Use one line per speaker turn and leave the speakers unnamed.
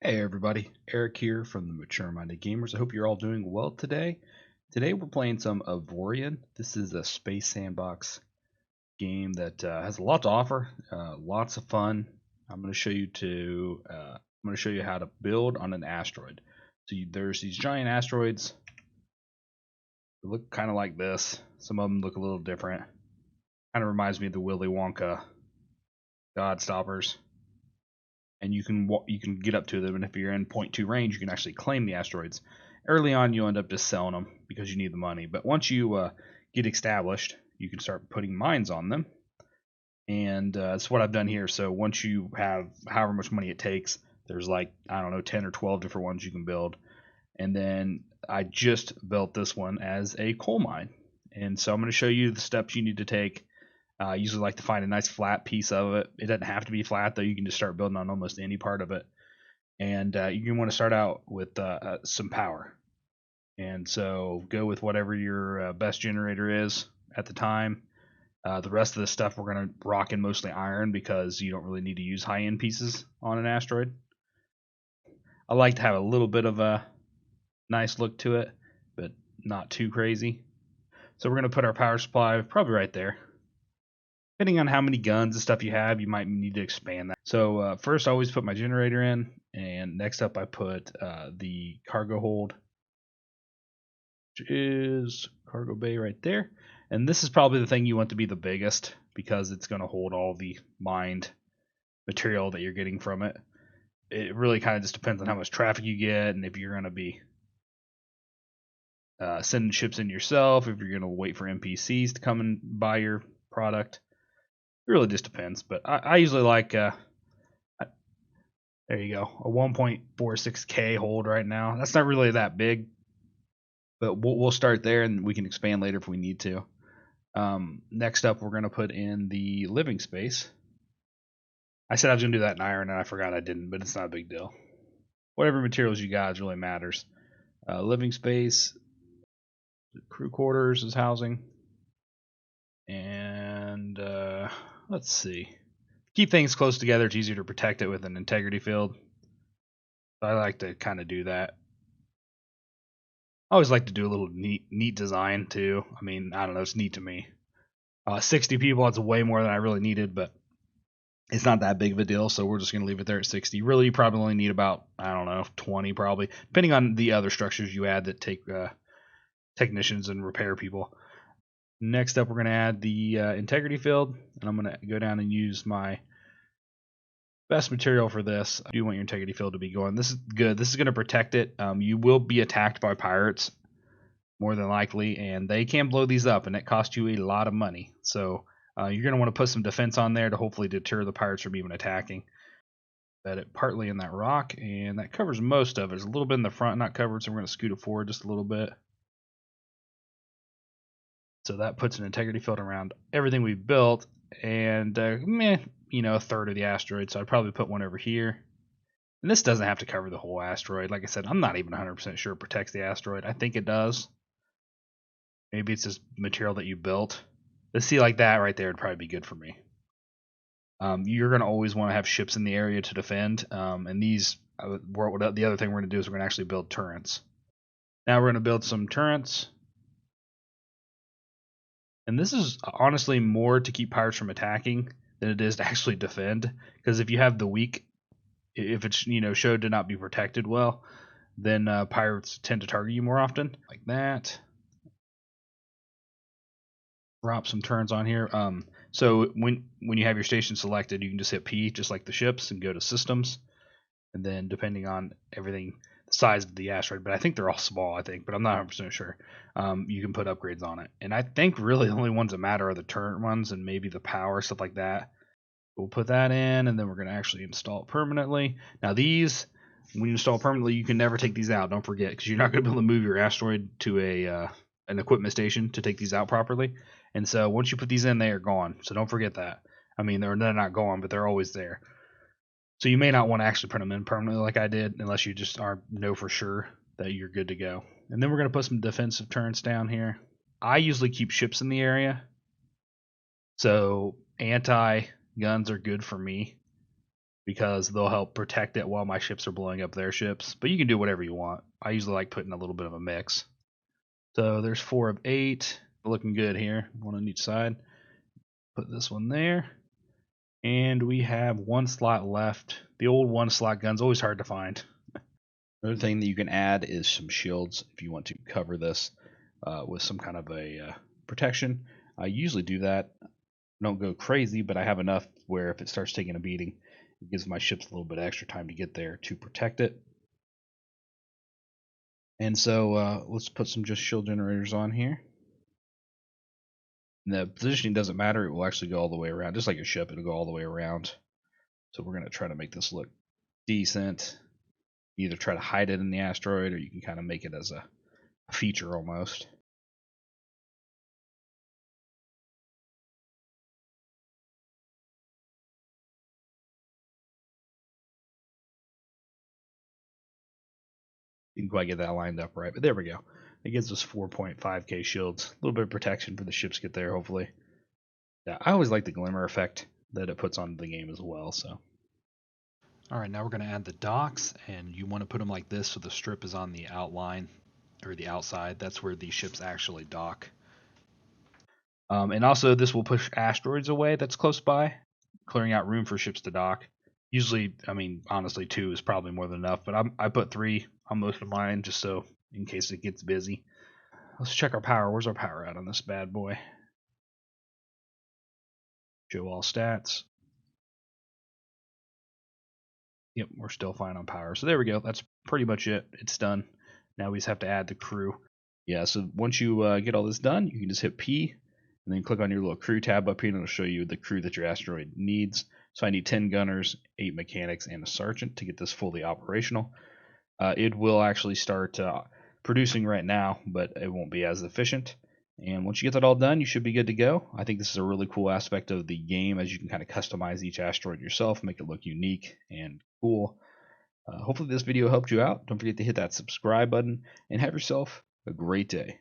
Hey everybody, Eric here from the Mature Minded Gamers. I hope you're all doing well today. Today we're playing some Avorion. This is a space sandbox game that has a lot to offer, lots of fun. I'm going to show you how to build on an asteroid. There's these giant asteroids. They look kind of like this. Some of them look a little different. Kind of reminds me of the Willy Wonka God Stoppers. And you can get up to them, and if you're in .2 range, you can actually claim the asteroids. Early on, you end up just selling them because you need the money, but once you get established, you can start putting mines on them, and that's what I've done here. So once you have however much money it takes, there's like, I don't know, 10 or 12 different ones you can build, and then I just built this one as a coal mine, and so I'm going to show you the steps you need to take. I usually like to find a nice flat piece of it. It doesn't have to be flat though. You can just start building on almost any part of it. And you want to start out with some power. And so go with whatever your best generator is at the time. The rest of the stuff we're going to rock in mostly iron because you don't really need to use high-end pieces on an asteroid. I like to have a little bit of a nice look to it, but not too crazy. So we're going to put our power supply probably right there. Depending on how many guns and stuff you have, you might need to expand that. So first I always put my generator in, and next up I put the cargo hold, which is cargo bay right there. And this is probably the thing you want to be the biggest because it's going to hold all the mined material that you're getting from it. It really kind of just depends on how much traffic you get and if you're going to be sending ships in yourself, if you're going to wait for NPCs to come and buy your product. It really just depends, but I usually like, there you go, a 1.46k hold right now. That's not really that big, but we'll start there and we can expand later if we need to. Next up, we're going to put in the living space. I said I was going to do that in iron, and I forgot I didn't, but it's not a big deal. Whatever materials you got really matters. Living space, crew quarters is housing, and let's see. Keep things close together. It's easier to protect it with an integrity field. I like to kind of do that. I always like to do a little neat design too. I mean, I don't know, it's neat to me. 60 people, that's way more than I really needed, but it's not that big of a deal, so we're just going to leave it there at 60. Really, you probably only need about, I don't know, 20 probably, depending on the other structures you add that take technicians and repair people. Next up, we're going to add the integrity field, and I'm going to go down and use my best material for this. I do want your integrity field to be going. This is good. This is going to protect it. You will be attacked by pirates, more than likely, and they can blow these up, and it costs you a lot of money. So you're going to want to put some defense on there to hopefully deter the pirates from even attacking. That it partly in that rock, and that covers most of it. There's a little bit in the front not covered, so we're going to scoot it forward just a little bit. So that puts an integrity field around everything we've built, and a third of the asteroid. So I'd probably put one over here. And this doesn't have to cover the whole asteroid. Like I said, I'm not even 100% sure it protects the asteroid. I think it does. Maybe it's just material that you built. Let's see, like that right there would probably be good for me. You're going to always want to have ships in the area to defend. And these, the other thing we're going to do is we're going to actually build turrets. Now we're going to build some turrets. And this is honestly more to keep pirates from attacking than it is to actually defend. Because if you have the weak, if it's showed to not be protected well, then pirates tend to target you more often, like that. Drop some turns on here. So when you have your station selected, you can just hit P, just like the ships, and go to systems. And then depending on everything, the size of the asteroid, but I think they're all small, but I'm not 100% sure. You can put upgrades on it. And I think really the only ones that matter are the turret ones and maybe the power, stuff like that. We'll put that in, and then we're going to actually install it permanently. Now these, when you install permanently, you can never take these out. Don't forget, because you're not going to be able to move your asteroid to an equipment station to take these out properly. And so once you put these in, they are gone. So don't forget that. I mean, they're not gone, but they're always there. So you may not want to actually print them in permanently like I did, unless you just know for sure that you're good to go. And then we're going to put some defensive turrets down here. I usually keep ships in the area, so anti-guns are good for me. because they'll help protect it while my ships are blowing up their ships. But you can do whatever you want. I usually like putting a little bit of a mix. So there's 4 of 8. Looking good here. One on each side. Put this one there. And we have 1 slot left. The old 1 slot gun's always hard to find. Another thing that you can add is some shields if you want to cover this with some kind of a protection. I usually do that. Don't go crazy, but I have enough where if it starts taking a beating, it gives my ships a little bit extra time to get there to protect it. And so let's put some just shield generators on here. And the positioning doesn't matter. It will actually go all the way around. Just like a ship, it'll go all the way around. So we're going to try to make this look decent. Either try to hide it in the asteroid, or you can kind of make it as a feature almost. Didn't quite get that lined up right, but there we go. It gives us 4.5k shields. A little bit of protection for the ships get there, hopefully. Yeah, I always like the glimmer effect that it puts on the game as well. So, all right, now we're going to add the docks, and you want to put them like this so the strip is on the outline or the outside. That's where the ships actually dock. And also, this will push asteroids away that's close by, clearing out room for ships to dock. Usually, I mean, honestly, 2 is probably more than enough, but I put 3 on most of mine just so in case it gets busy. Let's check our power. Where's our power at on this bad boy? Show all stats. Yep, we're still fine on power. So there we go. That's pretty much it. It's done. Now we just have to add the crew. Yeah, so once you get all this done, you can just hit P and then click on your little crew tab up here, and it'll show you the crew that your asteroid needs. So I need 10 gunners, 8 mechanics, and a sergeant to get this fully operational. It will actually start producing right now, but it won't be as efficient. And once you get that all done, you should be good to go. I think this is a really cool aspect of the game, as you can kind of customize each asteroid yourself, make it look unique and cool. Hopefully this video helped you out. Don't forget to hit that subscribe button, and have yourself a great day.